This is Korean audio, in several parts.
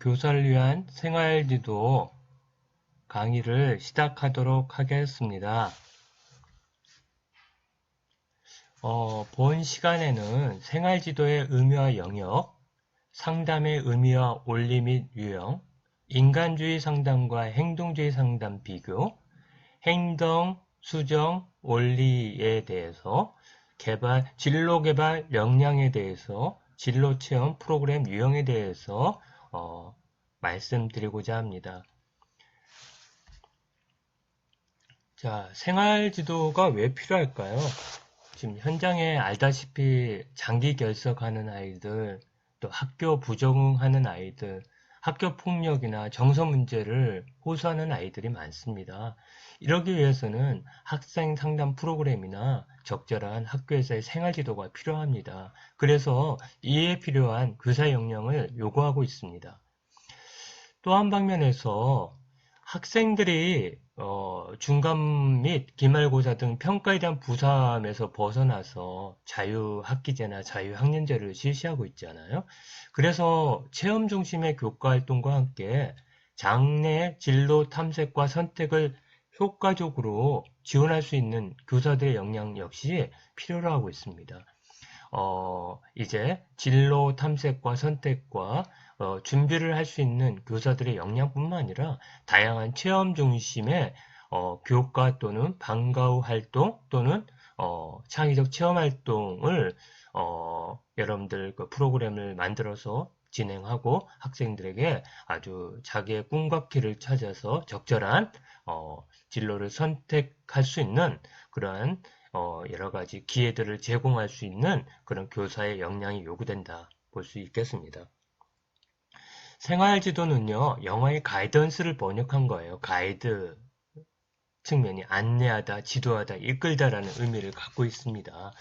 교사를 위한 생활지도 강의를 시작하도록 하겠습니다. 본 시간에는 생활지도의 의미와 영역, 상담의 의미와 원리 및 유형, 인간주의 상담과 행동주의 상담 비교, 행동, 수정, 원리에 대해서, 진로 개발 역량에 대해서, 진로 체험 프로그램 유형에 대해서 말씀드리고자 합니다. 자, 생활지도가 왜 필요할까요? 지금 현장에 알다시피 장기 결석하는 아이들, 또 학교 부적응하는 아이들, 학교 폭력이나 정서 문제를 호소하는 아이들이 많습니다. 이러기 위해서는 학생 상담 프로그램이나 적절한 학교에서의 생활지도가 필요합니다. 그래서 이에 필요한 교사 역량을 요구하고 있습니다. 또 한 방면에서 학생들이 중간 및 기말고사 등 평가에 대한 부담에서 벗어나서 자유학기제나 자유학년제를 실시하고 있잖아요. 그래서 체험 중심의 교과 활동과 함께 장래 진로 탐색과 선택을 효과적으로 지원할 수 있는 교사들의 역량 역시 필요로 하고 있습니다. 이제 진로 탐색과 선택과 준비를 할 수 있는 교사들의 역량뿐만 아니라 다양한 체험 중심의 교과 또는 방과 후 활동 또는 창의적 체험 활동을 여러분들 그 프로그램을 만들어서 진행하고 학생들에게 아주 자기의 꿈과 길을 찾아서 적절한 진로를 선택할 수 있는 그러한 여러 가지 기회들을 제공할 수 있는 그런 교사의 역량이 요구된다 볼 수 있겠습니다. 생활지도는요, 영어의 가이던스를 번역한 거예요. 가이드 측면이 안내하다, 지도하다, 이끌다라는 의미를 갖고 있습니다.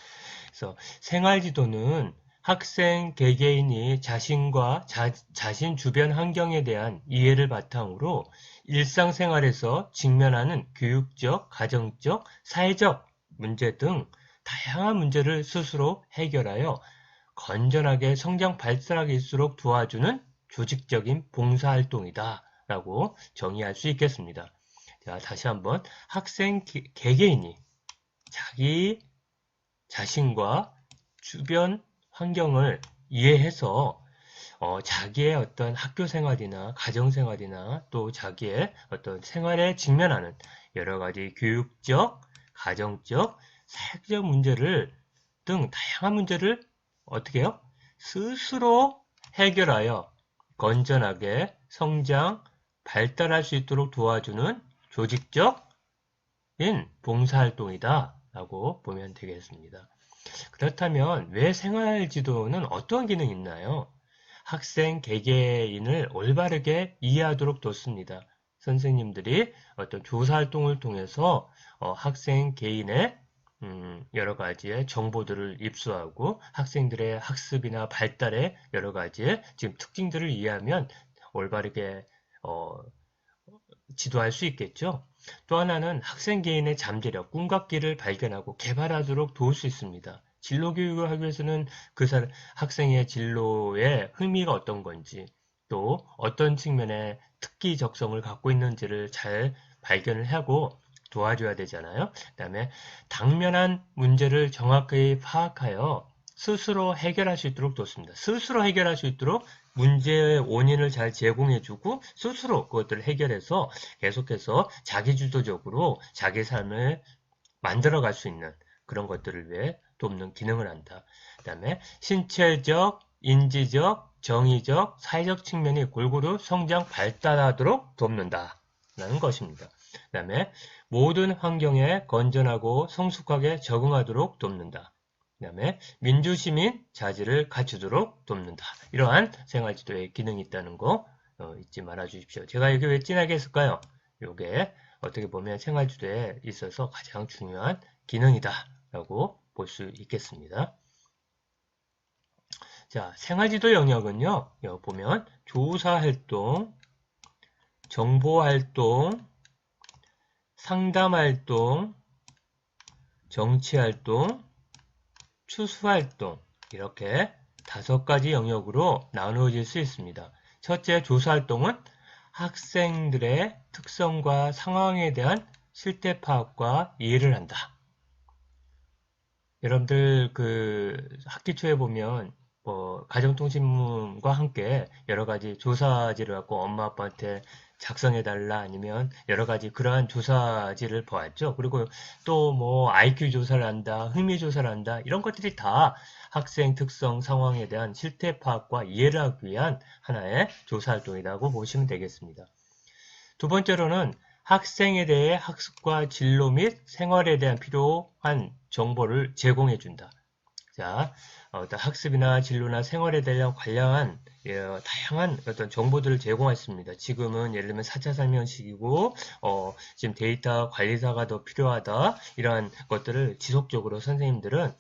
그래서 생활지도는 학생 개개인이 자신과 자신 주변 환경에 대한 이해를 바탕으로 일상생활에서 직면하는 교육적, 가정적, 사회적 문제 등 다양한 문제를 스스로 해결하여 건전하게 성장 발달하기일수록 도와주는 조직적인 봉사활동이다 라고 정의할 수 있겠습니다. 자, 다시 한번 학생 개개인이 자기 자신과 주변 환경을 이해해서 자기의 어떤 학교 생활이나 가정 생활이나 또 자기의 어떤 생활에 직면하는 여러 가지 교육적, 가정적, 사회적 문제를 등 다양한 문제를 어떻게 해요? 스스로 해결하여 건전하게 성장, 발달할 수 있도록 도와주는 조직적인 봉사활동이다 라고 보면 되겠습니다. 그렇다면 왜 생활지도는 어떠한 기능이 있나요? 학생 개개인을 올바르게 이해하도록 돕습니다. 선생님들이 어떤 조사활동을 통해서 학생 개인의 여러 가지의 정보들을 입수하고 학생들의 학습이나 발달의 여러 가지의 지금 특징들을 이해하면 올바르게 지도할 수 있겠죠. 또 하나는 학생 개인의 잠재력, 꿈과 길을 발견하고 개발하도록 도울 수 있습니다. 진로 교육을 하기 위해서는 학생의 진로의 흥미가 어떤 건지, 또 어떤 측면에 특기 적성을 갖고 있는지를 잘 발견을 하고 도와줘야 되잖아요. 그 다음에 당면한 문제를 정확하게 파악하여 스스로 해결할 수 있도록 돕습니다. 스스로 해결할 수 있도록 문제의 원인을 잘 제공해주고 스스로 그것들을 해결해서 계속해서 자기주도적으로 자기 삶을 만들어갈 수 있는 그런 것들을 위해 돕는 기능을 한다. 그 다음에 신체적, 인지적, 정의적, 사회적 측면이 골고루 성장, 발달하도록 돕는다. 라는 것입니다. 그 다음에 모든 환경에 건전하고 성숙하게 적응하도록 돕는다. 그 다음에 민주시민 자질을 갖추도록 돕는다. 이러한 생활지도의 기능이 있다는 거 잊지 말아 주십시오. 제가 이게 왜 진하게 했을까요? 이게 어떻게 보면 생활지도에 있어서 가장 중요한 기능이다 라고 볼 수 있겠습니다. 자, 생활지도 영역은요, 여기 보면 조사활동, 정보활동, 상담활동, 정치활동, 추수활동 이렇게 5가지 영역으로 나누어질 수 있습니다. 첫째, 조사활동은 학생들의 특성과 상황에 대한 실태 파악과 이해를 한다. 여러분들 학기 초에 보면 가정통신문과 함께 여러 가지 조사지를 갖고 엄마 아빠한테 작성해달라 아니면 여러 가지 그러한 조사지를 보았죠. 그리고 또 IQ 조사를 한다, 흥미 조사를 한다 이런 것들이 다 학생 특성 상황에 대한 실태 파악과 이해를 하기 위한 하나의 조사 활동이라고 보시면 되겠습니다. 두 번째로는 학생에 대해 학습과 진로 및 생활에 대한 필요한 정보를 제공해 준다. 자, 어떤 학습이나 진로나 생활에 대한 관련한 다양한 어떤 정보들을 제공했습니다. 지금은 예를 들면 4차 산업시기고 지금 데이터 관리사가 더 필요하다. 이러한 것들을 지속적으로 선생님들은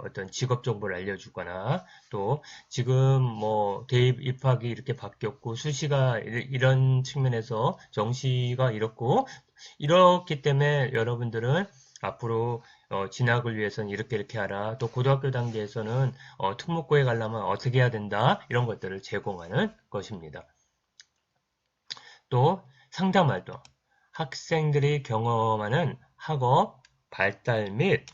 어떤 직업 정보를 알려주거나 또 지금 대입 입학이 이렇게 바뀌었고 수시가 이런 측면에서 정시가 이렇기 때문에 여러분들은 앞으로 진학을 위해서는 이렇게 하라. 또 고등학교 단계에서는 특목고에 가려면 어떻게 해야 된다. 이런 것들을 제공하는 것입니다. 또 상담활동. 학생들이 경험하는 학업, 발달 및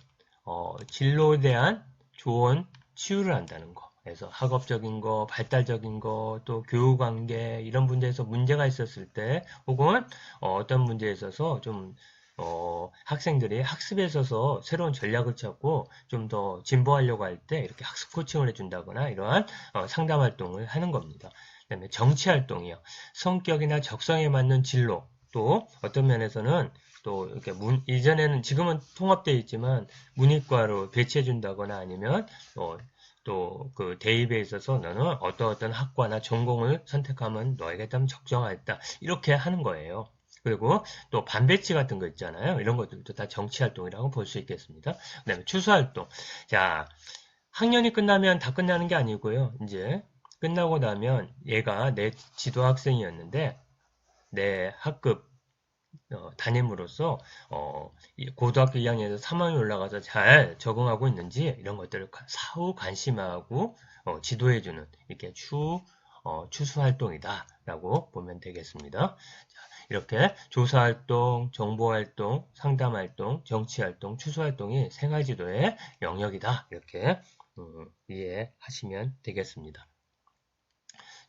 진로에 대한 조언, 치유를 한다는 거. 그래서 학업적인 거, 발달적인 거, 또 교육관계 이런 문제에서 문제가 있었을 때 혹은 어떤 문제에 있어서 좀 학생들이 학습에 있어서 새로운 전략을 찾고 좀 더 진보하려고 할 때 이렇게 학습 코칭을 해준다거나 이러한 상담 활동을 하는 겁니다. 그다음에 정치 활동이요. 성격이나 적성에 맞는 진로 또 어떤 면에서는 또 이렇게 이전에는 지금은 통합되어 있지만 문이과로 배치해 준다거나 아니면 또 그 대입에 있어서 너는 어떤 학과나 전공을 선택하면 너에게 좀 적정하겠다 이렇게 하는 거예요. 그리고 또 반배치 같은 거 있잖아요. 이런 것들도 다 정치활동이라고 볼 수 있겠습니다. 그 다음에 추수활동. 자, 학년이 끝나면 다 끝나는 게 아니고요. 이제 끝나고 나면 얘가 내 지도 학생이었는데 내 학급 담임으로서 고등학교 2학년에서 3학년 올라가서 잘 적응하고 있는지 이런 것들을 사후 관심하고 지도해주는 이렇게 추수활동이다 라고 보면 되겠습니다. 이렇게 조사활동, 정보활동, 상담활동, 정치활동, 추수활동이 생활지도의 영역이다. 이렇게 이해하시면 되겠습니다.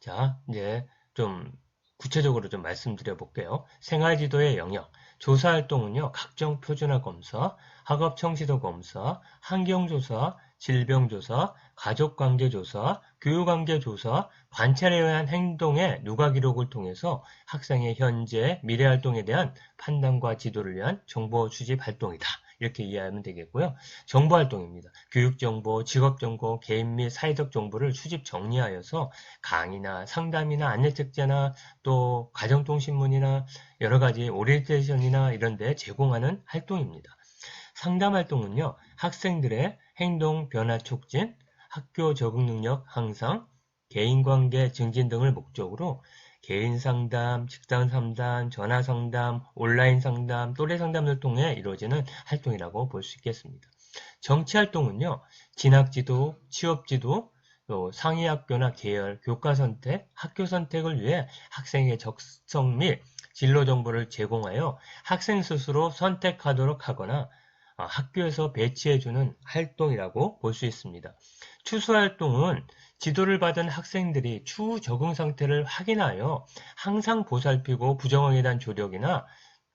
자, 이제 좀 구체적으로 좀 말씀드려 볼게요. 생활지도의 영역. 조사활동은요, 각종 표준화 검사, 학업 청지도 검사, 환경조사, 질병조사, 가족관계조사, 교육관계조사, 관찰에 의한 행동의 누가 기록을 통해서 학생의 현재, 미래 활동에 대한 판단과 지도를 위한 정보 수집 활동이다. 이렇게 이해하면 되겠고요. 정보활동입니다. 교육정보, 직업정보, 개인 및 사회적 정보를 수집 정리하여서 강의나 상담이나 안내책자나 또 가정통신문이나 여러 가지 오리엔테이션이나 이런 데 제공하는 활동입니다. 상담 활동은요, 학생들의 행동 변화 촉진, 학교 적응 능력 향상, 개인관계 증진 등을 목적으로 개인 상담, 직장 상담, 전화 상담, 온라인 상담, 또래 상담을 통해 이루어지는 활동이라고 볼 수 있겠습니다. 정치 활동은요, 진학지도, 취업지도, 또 상위학교나 계열, 교과 선택, 학교 선택을 위해 학생의 적성 및 진로 정보를 제공하여 학생 스스로 선택하도록 하거나 학교에서 배치해주는 활동이라고 볼 수 있습니다. 추수활동은 지도를 받은 학생들이 추후 적응 상태를 확인하여 항상 보살피고 부정행에 대한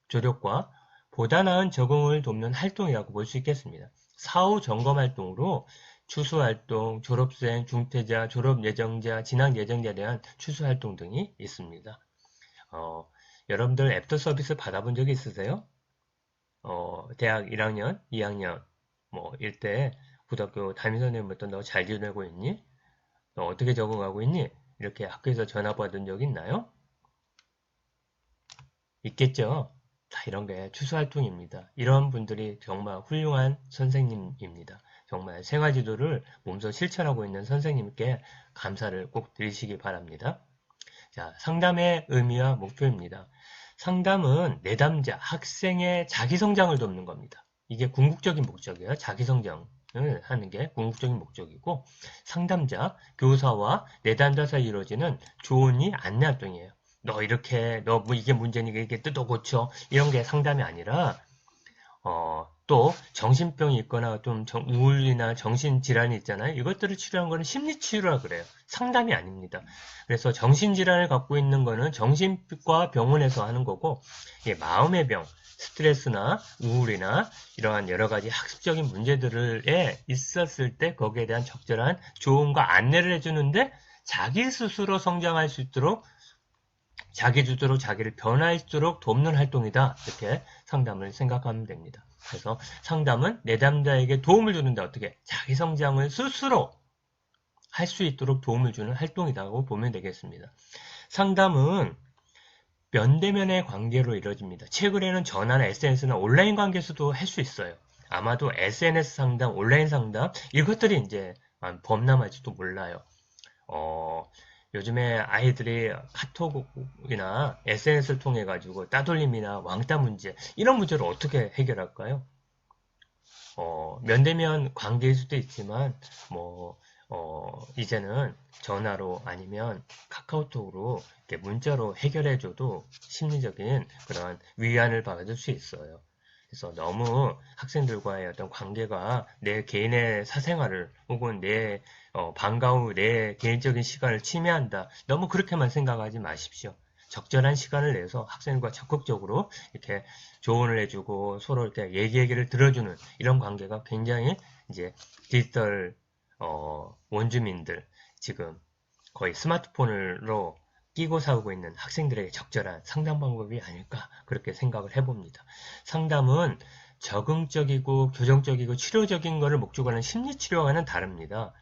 조력과 보다 나은 적응을 돕는 활동이라고 볼 수 있겠습니다. 사후 점검 활동으로 추수활동, 졸업생, 중퇴자, 졸업예정자, 진학예정자에 대한 추수활동 등이 있습니다. 여러분들 애프터 서비스 받아본 적이 있으세요? 대학 1학년, 2학년, 일때 고등학교 담임선생님부터 너 잘 지내고 있니? 너 어떻게 적응하고 있니? 이렇게 학교에서 전화 받은 적 있나요? 있겠죠? 자, 이런 게 추수활동입니다. 이런 분들이 정말 훌륭한 선생님입니다. 정말 생활지도를 몸소 실천하고 있는 선생님께 감사를 꼭 드리시기 바랍니다. 자, 상담의 의미와 목표입니다. 상담은 내담자, 학생의 자기성장을 돕는 겁니다. 이게 궁극적인 목적이에요. 자기성장. 하는 게 궁극적인 목적이고, 상담자, 교사와 내담자 사이 이루어지는 조언이 안내 활동이에요. 너 이렇게, 너 뭐 이게 문제니까 이게 뜯어 고쳐. 이런 게 상담이 아니라, 또 정신병이 있거나 좀 우울이나 정신질환이 있잖아요. 이것들을 치료하는 거는 심리치료라 그래요. 상담이 아닙니다. 그래서 정신질환을 갖고 있는 거는 정신과 병원에서 하는 거고, 마음의 병, 스트레스나 우울이나 이러한 여러 가지 학습적인 문제들에 있었을 때 거기에 대한 적절한 조언과 안내를 해주는데 자기 스스로 성장할 수 있도록 자기 주도로 자기를 변화할 수 있도록 돕는 활동이다. 이렇게 상담을 생각하면 됩니다. 그래서 상담은 내담자에게 도움을 주는데 어떻게 자기 성장을 스스로 할 수 있도록 도움을 주는 활동이라고 보면 되겠습니다. 상담은 면대면의 관계로 이루어집니다. 최근에는 전화나 SNS나 온라인 관계에서도 할 수 있어요. 아마도 SNS 상담, 온라인 상담 이것들이 이제 범람할지도 몰라요. 요즘에 아이들이 카톡이나 SNS를 통해 가지고 따돌림이나 왕따 문제 이런 문제를 어떻게 해결할까요? 면대면 관계일 수도 있지만 이제는 전화로 아니면 카카오톡으로 이렇게 문자로 해결해줘도 심리적인 그런 위안을 받을 수 있어요. 그래서 너무 학생들과의 어떤 관계가 내 개인의 사생활을 혹은 내 방과 후 내 개인적인 시간을 침해한다. 너무 그렇게만 생각하지 마십시오. 적절한 시간을 내서 학생과 적극적으로 이렇게 조언을 해주고 서로 이렇게 얘기를 들어주는 이런 관계가 굉장히 이제 디지털 원주민들 지금 거의 스마트폰으로 끼고 살고 있는 학생들에게 적절한 상담 방법이 아닐까 그렇게 생각을 해봅니다. 상담은 적응적이고 교정적이고 치료적인 것을 목적으로 하는 심리치료와는 다릅니다.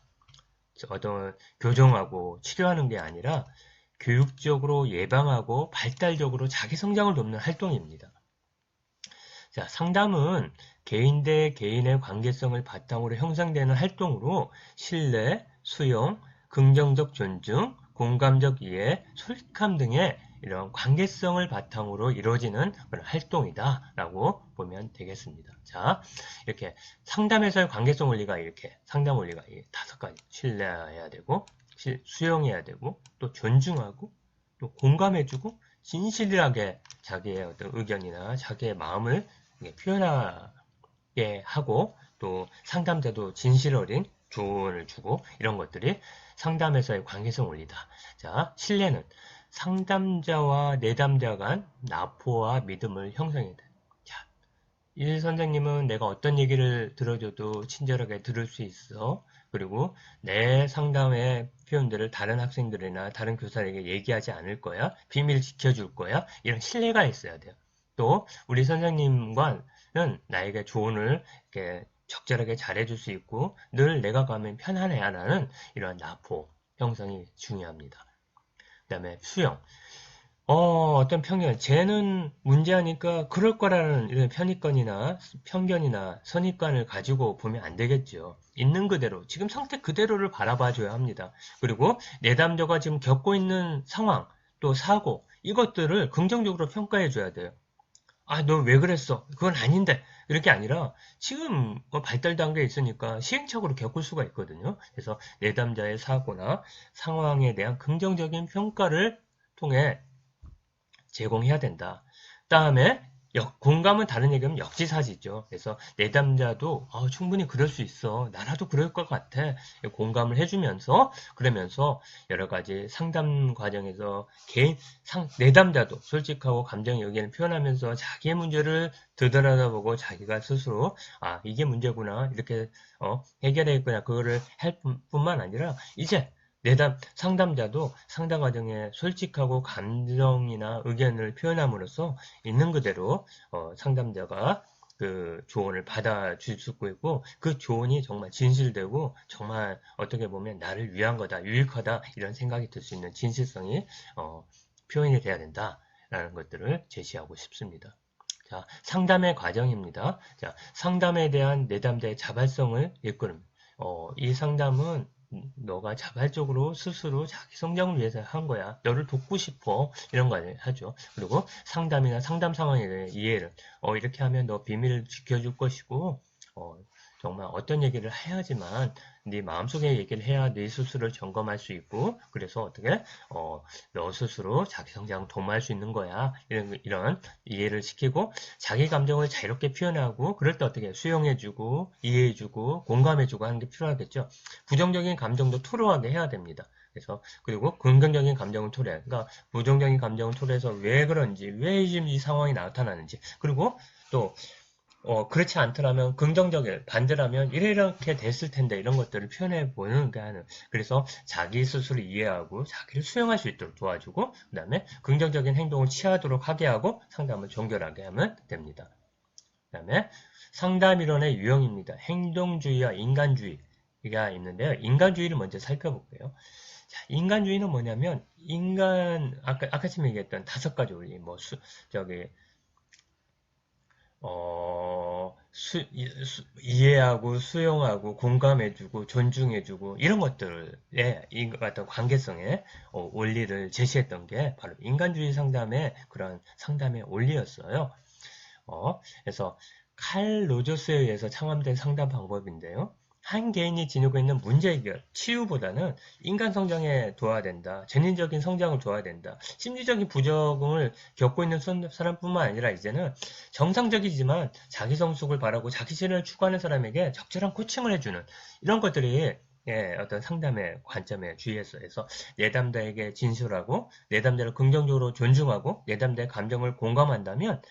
어떤 교정하고 치료하는 게 아니라 교육적으로 예방하고 발달적으로 자기 성장을 돕는 활동입니다. 자, 상담은 개인 대 개인의 관계성을 바탕으로 형성되는 활동으로 신뢰, 수용, 긍정적 존중, 공감적 이해, 솔직함 등의 이런 관계성을 바탕으로 이루어지는 그런 활동이다 라고 보면 되겠습니다. 자, 이렇게 상담에서의 관계성 원리가 이렇게 상담 원리가 5가지 신뢰해야 되고 수용해야 되고 또 존중하고 또 공감해주고 진실하게 자기의 어떤 의견이나 자기의 마음을 표현하게 하고 또 상담자도 진실 어린 조언을 주고 이런 것들이 상담에서의 관계성 원리다. 자, 신뢰는 상담자와 내담자 간 나포와 믿음을 형성해야 돼. 자, 이 선생님은 내가 어떤 얘기를 들어줘도 친절하게 들을 수 있어. 그리고 내 상담의 표현들을 다른 학생들이나 다른 교사에게 얘기하지 않을 거야. 비밀 지켜줄 거야. 이런 신뢰가 있어야 돼요. 또 우리 선생님과는 나에게 조언을 이렇게 적절하게 잘해줄 수 있고 늘 내가 가면 편안해야라는 이런 나포 형성이 중요합니다. 그 다음에 수용. 어떤 편견, 쟤는 문제하니까 그럴 거라는 이런 편견이나 선입관을 가지고 보면 안 되겠죠. 있는 그대로, 지금 상태 그대로를 바라봐 줘야 합니다. 그리고 내담자가 지금 겪고 있는 상황, 또 사고, 이것들을 긍정적으로 평가해 줘야 돼요. 아, 너 왜 그랬어? 그건 아닌데. 이렇게 아니라 지금 발달 단계에 있으니까 시행착오로 겪을 수가 있거든요. 그래서 내담자의 사고나 상황에 대한 긍정적인 평가를 통해 제공해야 된다. 다음에 공감은 다른 얘기하면 역지사지죠. 그래서 내담자도 충분히 그럴 수 있어. 나라도 그럴 것 같아. 공감을 해주면서 그러면서 여러 가지 상담 과정에서 내담자도 솔직하고 감정의 의견을 표현하면서 자기의 문제를 되돌아보고 자기가 스스로 이게 문제구나 이렇게 해결했구나 그거를 할 뿐만 아니라 이제 상담자도 상담 과정에 솔직하고 감정이나 의견을 표현함으로써 있는 그대로 상담자가 그 조언을 받아줄 수 있고 그 조언이 정말 진실되고 정말 어떻게 보면 나를 위한 거다, 유익하다 이런 생각이 들 수 있는 진실성이 표현이 돼야 된다라는 것들을 제시하고 싶습니다. 자, 상담의 과정입니다. 자, 상담에 대한 내담자의 자발성을 이끌음. 이 상담은 너가 자발적으로 스스로 자기 성장을 위해서 한 거야. 너를 돕고 싶어. 이런 거 하죠. 그리고 상담이나 상담 상황에 대한 이해를 이렇게 하면 너 비밀을 지켜줄 것이고 정말 어떤 얘기를 해야지만 네 마음속에 얘기를 해야 네 스스로를 점검할 수 있고 그래서 어떻게 너 스스로 자기 성장 도모할 수 있는 거야. 이런 이해를 시키고 자기 감정을 자유롭게 표현하고 그럴 때 어떻게 수용해주고 이해해주고 공감해주고 하는 게 필요하겠죠. 부정적인 감정도 토로하게 해야 됩니다. 그래서 그리고 긍정적인 감정을 토로해. 그러니까 부정적인 감정을 토로해서 왜 그런지 왜 지금 이 상황이 나타나는지 그리고 또 그렇지 않더라면 긍정적인 반대라면 이렇게 됐을 텐데 이런 것들을 표현해 보는 게 하는 그래서 자기 스스로 이해하고 자기를 수용할 수 있도록 도와주고 그 다음에 긍정적인 행동을 취하도록 하게 하고 상담을 종결하게 하면 됩니다. 그 다음에 상담이론의 유형입니다. 행동주의와 인간주의가 있는데요. 인간주의를 먼저 살펴볼게요. 자, 인간주의는 뭐냐면 아까 처음에 얘기했던 5가지 원리 이해하고 수용하고 공감해주고 존중해주고 이런 것들의 어떤 관계성의 원리를 제시했던 게 바로 인간주의 상담의 그런 상담의 원리였어요. 그래서 칼 로저스에 의해서 창안된 상담 방법인데요. 한 개인이 지니고 있는 문제 해결, 치유보다는 인간 성장에 도와야 된다. 전인적인 성장을 도와야 된다. 심리적인 부적응을 겪고 있는 사람뿐만 아니라 이제는 정상적이지만 자기 성숙을 바라고 자기 실현을 추구하는 사람에게 적절한 코칭을 해주는 이런 것들이 어떤 상담의 관점에 주의했어요. 그래서 내담자에게 진술하고 내담자를 긍정적으로 존중하고 내담자의 감정을 공감한다면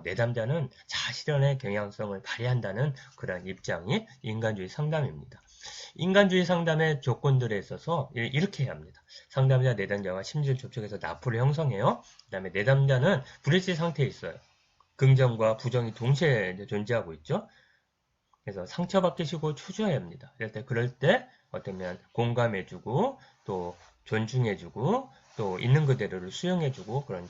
내담자는 자아실현의 경향성을 발휘한다는 그런 입장이 인간주의 상담입니다. 인간주의 상담의 조건들에 있어서 이렇게 해야 합니다. 상담자 내담자와 심리적 접촉에서 나포를 형성해요. 그 다음에 내담자는 불일치 상태에 있어요. 긍정과 부정이 동시에 존재하고 있죠. 그래서 상처받기 싫고 초조해야 합니다. 그럴 때 어쩌면 공감해주고 또 존중해주고 또 있는 그대로를 수용해주고 그런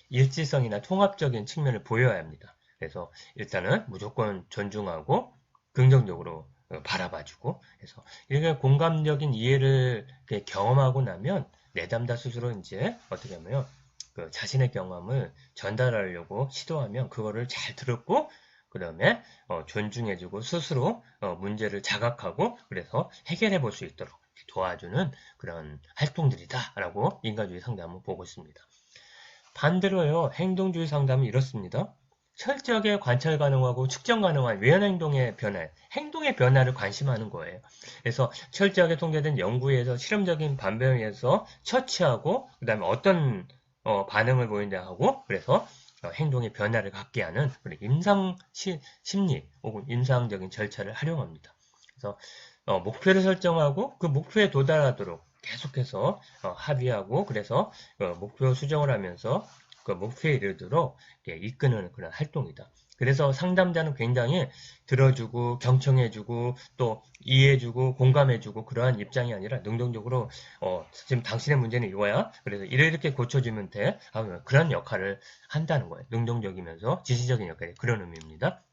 일치성이나 통합적인 측면을 보여야 합니다. 그래서 일단은 무조건 존중하고 긍정적으로 바라봐주고 그래서 이렇게 공감적인 이해를 경험하고 나면 내담자 스스로 이제 어떻게 하면 그 자신의 경험을 전달하려고 시도하면 그거를 잘 들었고 그 다음에 존중해주고 스스로 문제를 자각하고 그래서 해결해 볼 수 있도록 도와주는 그런 활동들이다라고 인간주의 상담은 보고 있습니다. 반대로요, 행동주의 상담은 이렇습니다. 철저하게 관찰 가능하고 측정 가능한 외연 행동의 행동의 변화를 관심하는 거예요. 그래서 철저하게 통계된 연구에서 실험적인 반병에서 처치하고 그 다음에 어떤 반응을 보인다 하고 그래서 행동의 변화를 갖게 하는 임상 심리 혹은 임상적인 절차를 활용합니다. 그래서 목표를 설정하고 그 목표에 도달하도록 계속해서 합의하고 그래서 목표 수정을 하면서 그 목표에 이르도록 이끄는 그런 활동이다. 그래서 상담자는 굉장히 들어주고 경청해주고 또 이해해주고 공감해주고 그러한 입장이 아니라 능동적으로 지금 당신의 문제는 이거야. 그래서 이렇게 고쳐주면 돼. 그런 역할을 한다는 거예요. 능동적이면서 지시적인 역할이 그런 의미입니다.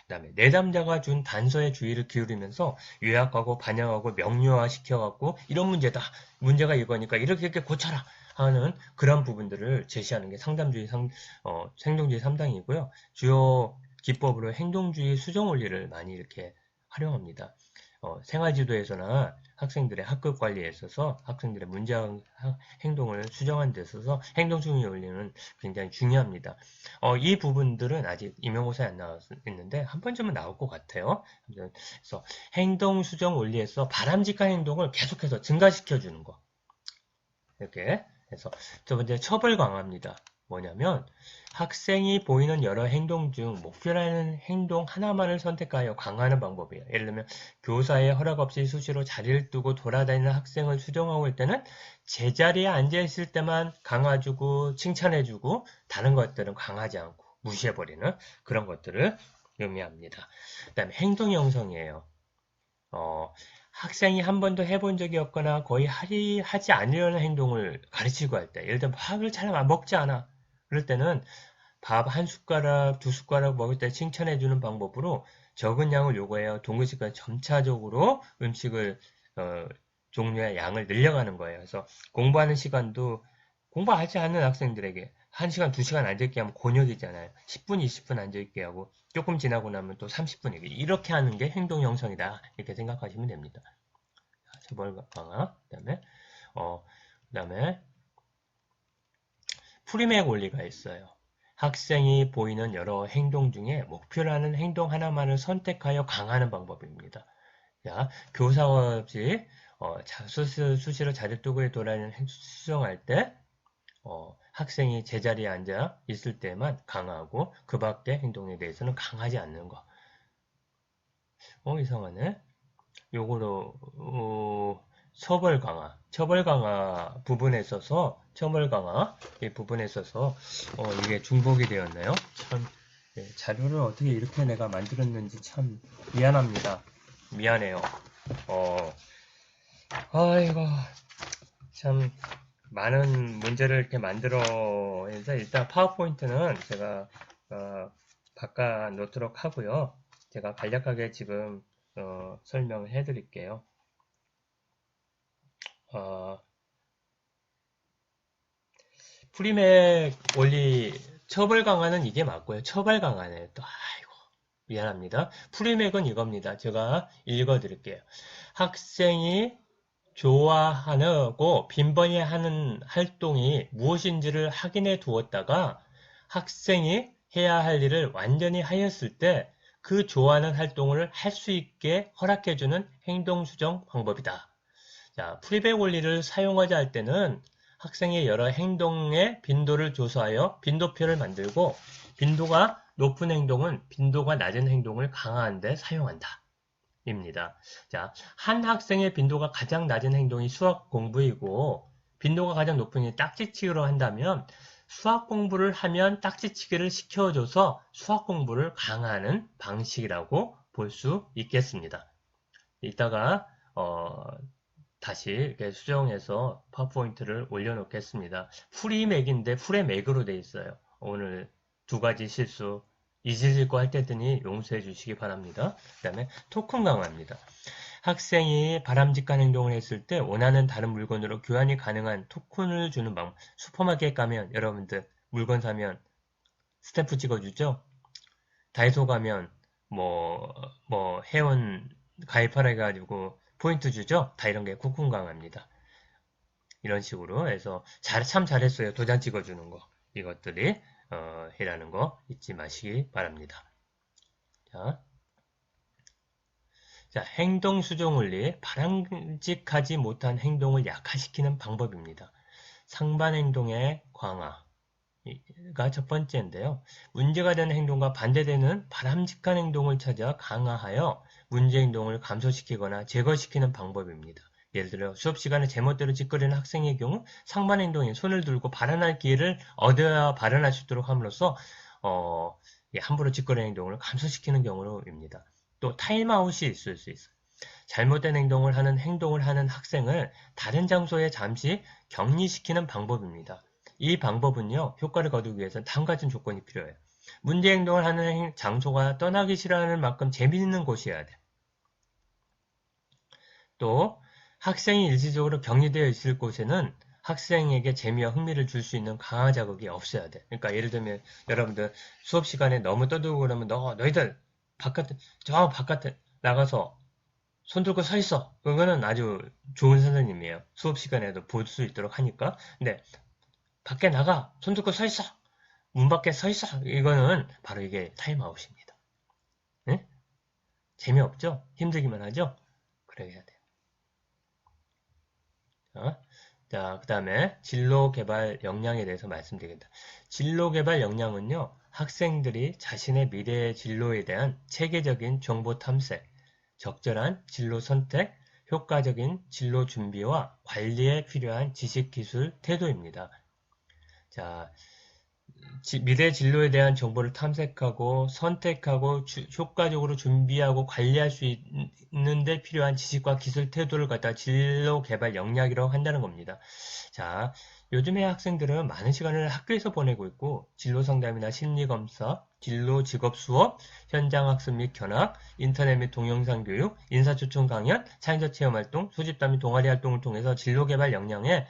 그 다음에 내담자가 준 단서에 주의를 기울이면서 요약하고 반영하고 명료화 시켜갖고 이런 문제다. 문제가 이거니까 이렇게 고쳐라 하는 그런 부분들을 제시하는 게 행동주의 상담이고요. 주요 기법으로 행동주의 수정 원리를 많이 이렇게 활용합니다. 생활지도에서나 학생들의 학급 관리에 있어서 학생들의 문제 행동을 수정하는 데 있어서 행동주의 원리는 굉장히 중요합니다. 이 부분들은 아직 임용고사에 안 나왔는데 한 번쯤은 나올 것 같아요. 그래서 행동 수정 원리에서 바람직한 행동을 계속해서 증가시켜주는 거. 이렇게 해서 두 번째 처벌 강화입니다. 뭐냐면 학생이 보이는 여러 행동 중 목표라는 행동 하나만을 선택하여 강화하는 방법이에요. 예를 들면 교사의 허락 없이 수시로 자리를 두고 돌아다니는 학생을 수정하고 있을 때는 제자리에 앉아있을 때만 강화주고 칭찬해주고 다른 것들은 강하지 않고 무시해버리는 그런 것들을 의미합니다. 그 다음에 행동 형성이에요. 학생이 한 번도 해본 적이 없거나 거의 하지 않으려는 행동을 가르치고 할 때, 예를 들면 밥을 잘 먹지 않아. 그럴 때는 밥 한 숟가락, 두 숟가락 먹을 때 칭찬해주는 방법으로 적은 양을 요구해요. 동글식과 점차적으로 음식을 종류의 양을 늘려가는 거예요. 그래서 공부하는 시간도 공부하지 않는 학생들에게 1시간, 2시간 앉아있게 하면 곤욕이잖아요. 10분, 20분 앉아있게 하고 조금 지나고 나면 또 30분이고 이렇게 하는 게 행동 형성이다. 이렇게 생각하시면 됩니다. 처벌 강화, 그다음에 프리맥 원리가 있어요. 학생이 보이는 여러 행동 중에 목표라는 행동 하나만을 선택하여 강화하는 방법입니다. 자, 교사와 없이 수시로 자립도구에 도라는 수정할 때 학생이 제자리에 앉아 있을 때만 강화하고 그 밖의 행동에 대해서는 강하지 않는 거. 이상하네. 요거로 처벌 강화 부분에 있어서 이 부분에 있어서 이게 중복이 되었네요. 참 자료를 어떻게 이렇게 내가 만들었는지 참 미안합니다. 미안해요. 아이고 참 많은 문제를 이렇게 만들어 해서 일단 파워포인트는 제가 바꿔 놓도록 하고요. 제가 간략하게 지금 설명을 해 드릴게요. 프리맥 원리 처벌 강화는 이게 맞고요. 처벌 강화네. 또 아이고 미안합니다. 프리맥은 이겁니다. 제가 읽어 드릴게요. 학생이 좋아하고 빈번히 하는 활동이 무엇인지를 확인해 두었다가 학생이 해야 할 일을 완전히 하였을 때 그 좋아하는 활동을 할 수 있게 허락해주는 행동 수정 방법이다. 자, 프리백 원리를 사용하자 할 때는 학생의 여러 행동의 빈도를 조사하여 빈도표를 만들고 빈도가 높은 행동은 빈도가 낮은 행동을 강화하는 데 사용한다. 입니다. 자, 한 학생의 빈도가 가장 낮은 행동이 수학 공부이고 빈도가 가장 높은 게 딱지치기로 한다면 수학 공부를 하면 딱지치기를 시켜줘서 수학 공부를 강화하는 방식이라고 볼 수 있겠습니다. 이따가 다시 이렇게 수정해서 파워포인트를 올려놓겠습니다. 프리맥인데 프레맥으로 돼 있어요. 오늘 두 가지 실수 잊으실 거 할 때더니 용서해 주시기 바랍니다. 그 다음에 토큰 강화입니다. 학생이 바람직한 행동을 했을 때 원하는 다른 물건으로 교환이 가능한 토큰을 주는 방법. 슈퍼마켓 가면 여러분들 물건 사면 스탬프 찍어주죠? 다이소 가면 회원 가입하라 해가지고 포인트 주죠? 다 이런 게 쿠폰 강화입니다. 이런 식으로 해서 참 잘했어요. 도장 찍어주는 거. 이것들이 해라는 거 잊지 마시기 바랍니다. 자, 행동 수정 원리, 바람직하지 못한 행동을 약화시키는 방법입니다. 상반 행동의 강화가 첫 번째인데요. 문제가 되는 행동과 반대되는 바람직한 행동을 찾아 강화하여 문제 행동을 감소시키거나 제거시키는 방법입니다. 예를 들어 수업 시간에 제멋대로 짓거리는 학생의 경우 상반 행동에 손을 들고 발언할 기회를 얻어야 발언할 수 있도록 함으로써 함부로 짓거리는 행동을 감소시키는 경우로입니다. 또 타임아웃이 있을 수 있어요. 잘못된 행동을 하는 학생을 다른 장소에 잠시 격리시키는 방법입니다. 이 방법은요, 효과를 거두기 위해서는 다음 같은 조건이 필요해요. 문제 행동을 하는 장소가 떠나기 싫어하는 만큼 재미있는 곳이어야 돼. 또 학생이 일시적으로 격리되어 있을 곳에는 학생에게 재미와 흥미를 줄 수 있는 강화 자극이 없어야 돼. 그러니까 예를 들면 여러분들 수업 시간에 너무 떠들고 그러면 너희들 저 바깥에 나가서 손 들고 서 있어. 그거는 아주 좋은 선생님이에요. 수업 시간에도 볼 수 있도록 하니까. 근데 밖에 나가. 손 들고 서 있어. 문 밖에 서 있어. 이거는 바로 이게 타임아웃입니다. 네? 재미없죠? 힘들기만 하죠? 그래야 돼요. 자, 그 다음에 진로 개발 역량에 대해서 말씀드리겠다. 진로 개발 역량은요, 학생들이 자신의 미래의 진로에 대한 체계적인 정보 탐색, 적절한 진로 선택, 효과적인 진로 준비와 관리에 필요한 지식, 기술, 태도입니다. 자, 미래 진로에 대한 정보를 탐색하고 선택하고 효과적으로 준비하고 관리할 수 있는 데 필요한 지식과 기술 태도를 갖다 진로 개발 역량이라고 한다는 겁니다. 자, 요즘의 학생들은 많은 시간을 학교에서 보내고 있고 진로 상담이나 심리 검사, 진로 직업 수업, 현장 학습 및 견학, 인터넷 및 동영상 교육, 인사초청 강연, 창의적 체험 활동, 소집단 및 동아리 활동을 통해서 진로 개발 역량에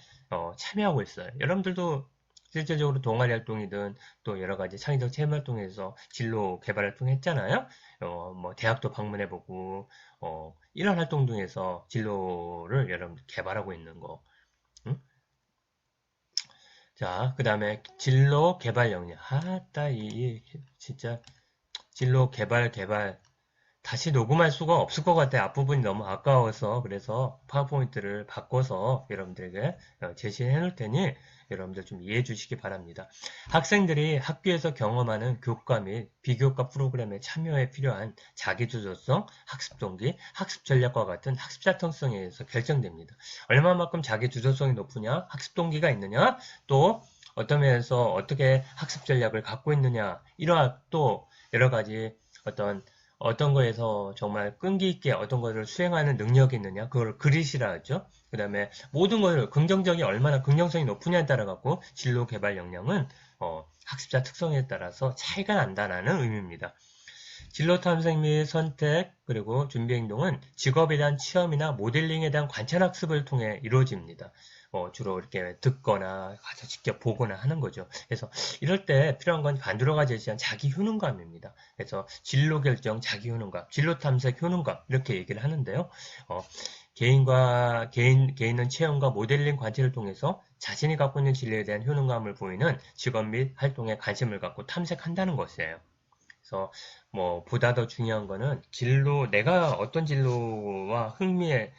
참여하고 있어요. 여러분들도 실질적으로 동아리 활동이든 또 여러 가지 창의적 체험 활동에서 진로 개발 활동 했잖아요. 뭐 대학도 방문해보고 이런 활동 중에서 진로를 여러분 개발하고 있는 거. 응? 자, 그 다음에 진로 개발 역량. 아따, 진짜 진로 개발 다시 녹음할 수가 없을 것 같아요. 앞부분이 너무 아까워서. 그래서 파워포인트를 바꿔서 여러분들에게 제시해 놓을 테니 여러분들 좀 이해해 주시기 바랍니다. 학생들이 학교에서 경험하는 교과 및 비교과 프로그램에 참여에 필요한 자기주도성, 학습 동기, 학습 전략과 같은 학습 작성성에 의해서 결정됩니다. 얼마만큼 자기주도성이 높으냐, 학습 동기가 있느냐, 또 어떤 면에서 어떻게 학습 전략을 갖고 있느냐, 이러한 또 여러 가지 어떤 거에서 정말 끈기 있게 어떤 것을 수행하는 능력이 있느냐, 그걸 그릿이라 하죠. 그 다음에 모든 것을 긍정적이 얼마나 긍정성이 높으냐에 따라 갖고 진로 개발 역량은 학습자 특성에 따라서 차이가 난다는 의미입니다. 진로 탐색 및 선택 그리고 준비 행동은 직업에 대한 체험이나 모델링에 대한 관찰 학습을 통해 이루어집니다. 주로 이렇게 듣거나 가서 직접 보거나 하는 거죠. 그래서 이럴 때 필요한 건 간두러가 제시한 자기 효능감입니다. 그래서 진로 결정, 자기 효능감, 진로 탐색 효능감 이렇게 얘기를 하는데요. 개인은 체험과 모델링 관찰을 통해서 자신이 갖고 있는 진로에 대한 효능감을 보이는 직업 및 활동에 관심을 갖고 탐색한다는 것이에요. 그래서 뭐 보다 더 중요한 거는 내가 어떤 진로와 흥미에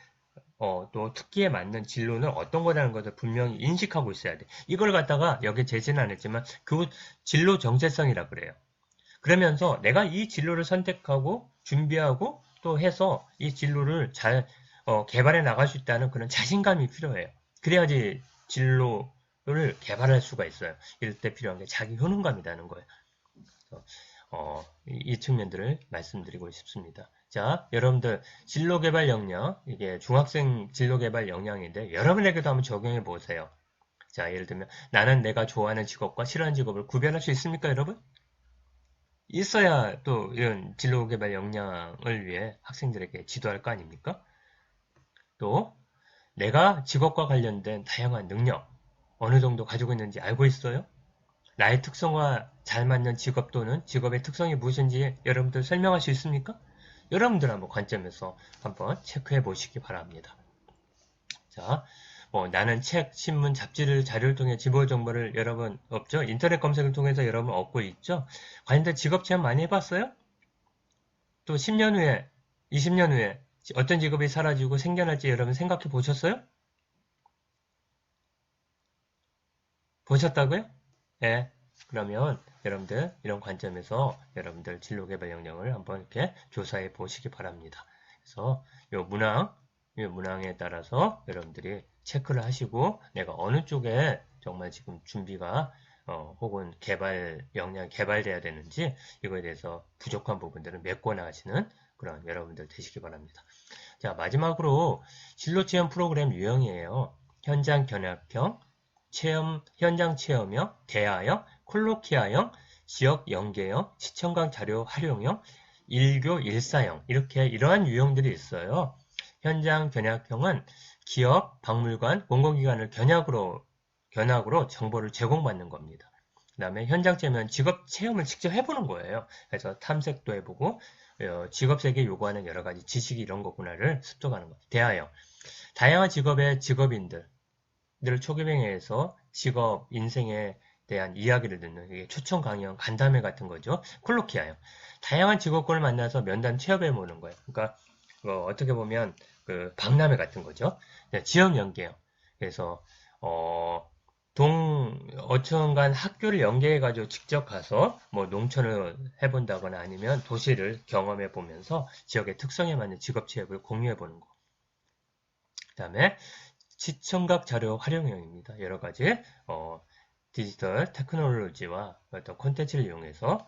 또 특기에 맞는 진로는 어떤 거라는 것을 분명히 인식하고 있어야 돼. 이걸 갖다가 여기 제시는 안 했지만 그 진로 정체성이라 그래요. 그러면서 내가 이 진로를 선택하고 준비하고 또 해서 이 진로를 잘 개발해 나갈 수 있다는 그런 자신감이 필요해요. 그래야지 진로를 개발할 수가 있어요. 이럴 때 필요한 게 자기 효능감이라는 거예요. 이 측면들을 말씀드리고 싶습니다. 자, 여러분들 진로개발 역량, 이게 중학생 진로개발 역량인데 여러분에게도 한번 적용해 보세요. 자, 예를 들면 나는 내가 좋아하는 직업과 싫어하는 직업을 구별할 수 있습니까, 여러분? 있어야 또 이런 진로개발 역량을 위해 학생들에게 지도할 거 아닙니까? 또 내가 직업과 관련된 다양한 능력 어느 정도 가지고 있는지 알고 있어요? 나의 특성과 잘 맞는 직업 또는 직업의 특성이 무엇인지 여러분들 설명할 수 있습니까? 여러분들 한번 관점에서 한번 체크해 보시기 바랍니다. 자, 나는 책, 신문, 잡지를 자료를 통해 지보 정보를 여러분 없죠? 인터넷 검색을 통해서 여러분 얻고 있죠? 관련된 직업 체험 많이 해봤어요? 또 10년 후에, 20년 후에 어떤 직업이 사라지고 생겨날지 여러분 생각해 보셨어요? 보셨다고요? 네. 그러면 여러분들 이런 관점에서 여러분들 진로개발 역량을 한번 이렇게 조사해 보시기 바랍니다. 그래서 이 문항에 따라서 여러분들이 체크를 하시고 내가 어느 쪽에 정말 지금 준비가 혹은 개발 역량이 개발돼야 되는지 이거에 대해서 부족한 부분들을 메꿔나가시는 그런 여러분들 되시기 바랍니다. 자, 마지막으로 진로체험 프로그램 유형이에요. 현장 견학형, 현장 체험형, 대화형, 콜로키아형, 지역 연계형, 시청각 자료 활용형, 일교 일사형 이렇게 이러한 유형들이 있어요. 현장 견학형은 기업, 박물관, 공공기관을 견학으로 정보를 제공받는 겁니다. 그 다음에 현장 체험은 직업 체험을 직접 해보는 거예요. 그래서 탐색도 해보고 직업세계에 요구하는 여러 가지 지식이 이런 거구나를 습득하는 거예요. 대화형 다양한 직업의 직업인들 늘 초기병에서 직업, 인생에 대한 이야기를 듣는 이게 초청 강연, 간담회 같은 거죠. 콜로키아요. 다양한 직업군을 만나서 면담 체험해보는 거예요. 그러니까 어떻게 보면 그 박람회 같은 거죠. 네, 지역 연계요. 그래서 어촌 간 학교를 연계해가지고 직접 가서 뭐 농촌을 해본다거나 아니면 도시를 경험해 보면서 지역의 특성에 맞는 직업 체험을 공유해 보는 거. 그 다음에 시청각 자료 활용형입니다. 여러 가지 디지털 테크놀로지와 어떤 콘텐츠를 이용해서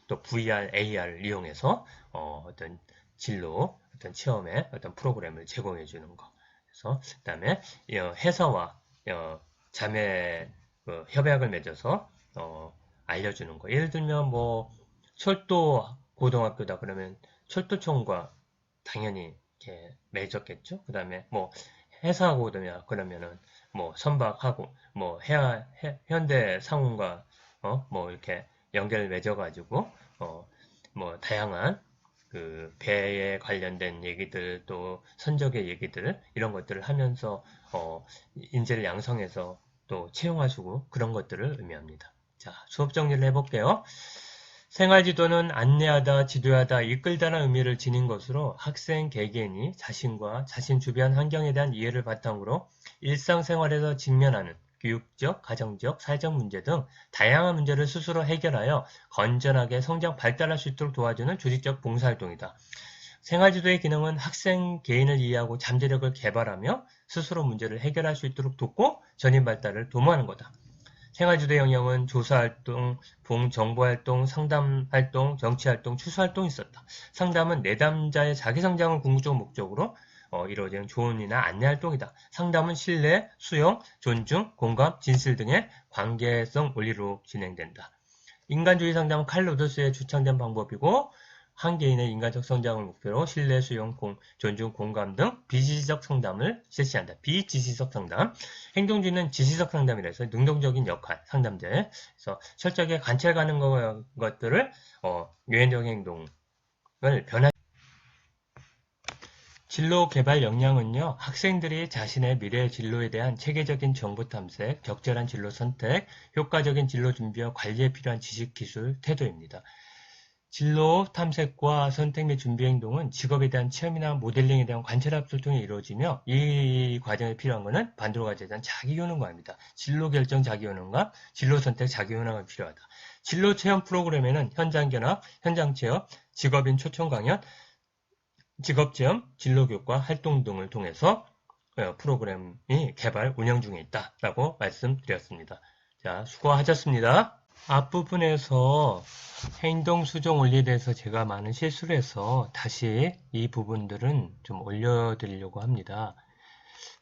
또 VR, AR을 이용해서 어떤 진로, 어떤 체험의 어떤 프로그램을 제공해 주는 거. 그래서 그다음에 회사와 자매 협약을 맺어서 알려주는 거. 예를 들면 뭐 철도 고등학교다 그러면 철도청과 당연히 이렇게 맺었겠죠. 그다음에 뭐 회사하고도 그러면은 뭐 선박하고 뭐 현대 상공과 뭐 이렇게 연결 맺어가지고 뭐 다양한 그 배에 관련된 얘기들 또 선적의 얘기들 이런 것들을 하면서 인재를 양성해서 또 채용하시고 그런 것들을 의미합니다. 자, 수업 정리를 해볼게요. 생활지도는 안내하다, 지도하다, 이끌다는 의미를 지닌 것으로 학생 개개인이 자신과 자신 주변 환경에 대한 이해를 바탕으로 일상생활에서 직면하는 교육적, 가정적, 사회적 문제 등 다양한 문제를 스스로 해결하여 건전하게 성장 발달할 수 있도록 도와주는 조직적 봉사활동이다. 생활지도의 기능은 학생 개인을 이해하고 잠재력을 개발하며 스스로 문제를 해결할 수 있도록 돕고 전인 발달을 도모하는 거다. 생활지도의 영역은 조사활동, 정보활동, 상담활동, 정치활동, 추수활동이 있었다. 상담은 내담자의 자기성장을 궁극적 목적으로 이루어지는 조언이나 안내활동이다. 상담은 신뢰, 수용, 존중, 공감, 진실 등의 관계성 원리로 진행된다. 인간주의 상담은 칼 로더스의 추천된 방법이고 한 개인의 인간적 성장을 목표로 신뢰, 수용, 존중, 공감 등 비지시적 상담을 실시한다. 비지시적 상담. 행동주의는 지시적 상담이라 해서 능동적인 역할, 상담제. 그래서 철저하게 관찰 가는 것들을 유연적 행동을 변화. 진로 개발 역량은요, 학생들이 자신의 미래 진로에 대한 체계적인 정보 탐색, 적절한 진로 선택, 효과적인 진로 준비와 관리에 필요한 지식, 기술, 태도입니다. 진로 탐색과 선택 및 준비 행동은 직업에 대한 체험이나 모델링에 대한 관찰 학습을 통해 이루어지며 이 과정에 필요한 것은 반도로 가져야 되는 자기효능감입니다. 진로 결정 자기효능감, 진로 선택 자기효능감이 필요하다. 진로 체험 프로그램에는 현장 견학, 현장 체험, 직업인 초청 강연, 직업 체험, 진로 교과 활동 등을 통해서 프로그램이 개발, 운영 중에 있다라고 말씀드렸습니다. 자, 수고하셨습니다. 앞부분에서 행동 수정 원리에 대해서 제가 많은 실수를 해서 다시 이 부분들은 좀 올려드리려고 합니다.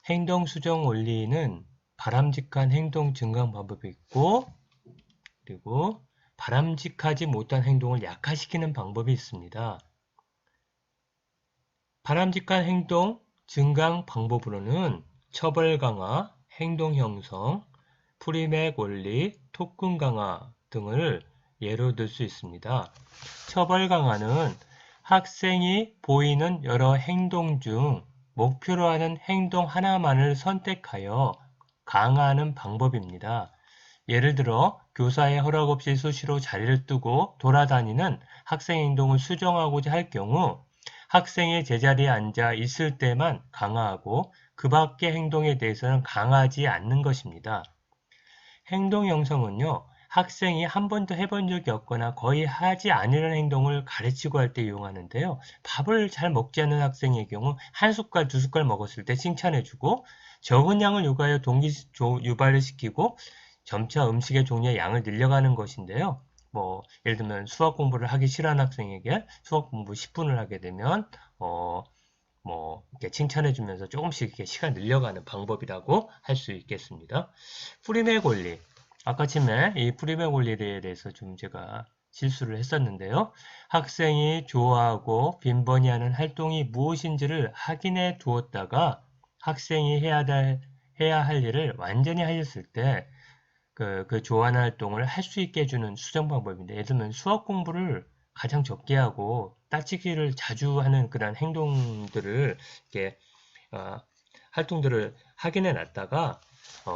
행동 수정 원리는 바람직한 행동 증강 방법이 있고 그리고 바람직하지 못한 행동을 약화시키는 방법이 있습니다. 바람직한 행동 증강 방법으로는 처벌 강화, 행동 형성, 프리맥 원리, 토큰 강화 등을 예로 들 수 있습니다. 처벌 강화는 학생이 보이는 여러 행동 중 목표로 하는 행동 하나만을 선택하여 강화하는 방법입니다. 예를 들어 교사의 허락 없이 수시로 자리를 뜨고 돌아다니는 학생 행동을 수정하고자 할 경우 학생이 제자리에 앉아 있을 때만 강화하고 그 밖의 행동에 대해서는 강화하지 않는 것입니다. 행동 형성은요, 학생이 한 번도 해본 적이 없거나 거의 하지 않으려는 행동을 가르치고 할 때 이용하는데요. 밥을 잘 먹지 않는 학생의 경우 한 숟갈, 두 숟갈 먹었을 때 칭찬해주고 적은 양을 요구하여 동기 유발을 시키고 점차 음식의 종류의 양을 늘려가는 것인데요. 뭐 예를 들면 수학 공부를 하기 싫어하는 학생에게 수학 공부 10분을 하게 되면 뭐 이렇게 칭찬해주면서 조금씩 이렇게 시간 늘려가는 방법이라고 할 수 있겠습니다. 프리맥 원리. 아까 전에 이 프리맥 원리에 대해서 좀 제가 실수를 했었는데요. 학생이 좋아하고 빈번히 하는 활동이 무엇인지를 확인해 두었다가 학생이 해야 할 일을 완전히 하였을 때 그 좋아하는 활동을 할 수 있게 해주는 수정 방법인데, 예를 들면 수학 공부를 가장 적게 하고 따치기를 자주 하는 그런 행동들을 이렇게 활동들을 확인해 놨다가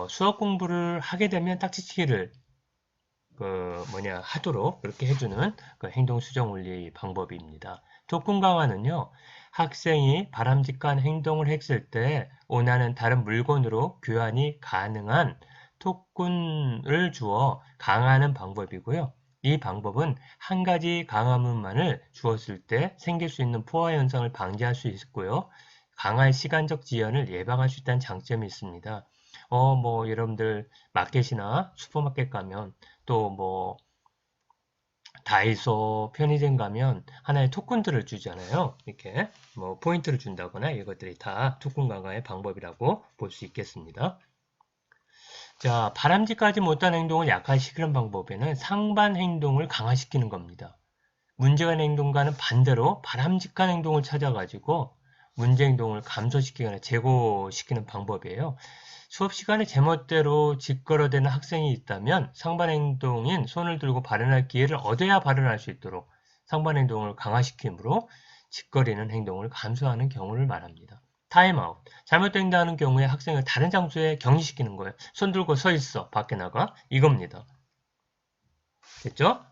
수학 공부를 하게 되면 딱지치기를 하도록 그렇게 해주는 그 행동 수정 원리 방법입니다. 토큰 강화는요, 학생이 바람직한 행동을 했을 때 원하는 다른 물건으로 교환이 가능한 토큰을 주어 강화하는 방법이고요. 이 방법은 한 가지 강화문만을 주었을 때 생길 수 있는 포화 현상을 방지할 수 있고요. 강화의 시간적 지연을 예방할 수 있다는 장점이 있습니다. 여러분들 마켓이나 슈퍼마켓 가면 또 다이소, 편의점 가면 하나의 토큰들을 주잖아요. 이렇게 포인트를 준다거나 이것들이 다 토큰 강화의 방법이라고 볼 수 있겠습니다. 자, 바람직하지 못한 행동을 약화시키는 방법에는 상반 행동을 강화시키는 겁니다. 문제가 있는 행동과는 반대로 바람직한 행동을 찾아가지고 문제 행동을 감소시키거나 제고시키는 방법이에요. 수업 시간에 제멋대로 짓걸어대는 학생이 있다면 상반 행동인 손을 들고 발언할 기회를 얻어야 발언할 수 있도록 상반 행동을 강화시키므로 짓거리는 행동을 감수하는 경우를 말합니다. 타임아웃. 잘못된다는 경우에 학생을 다른 장소에 격리시키는 거예요. 손 들고 서 있어. 밖에 나가. 이겁니다. 됐죠?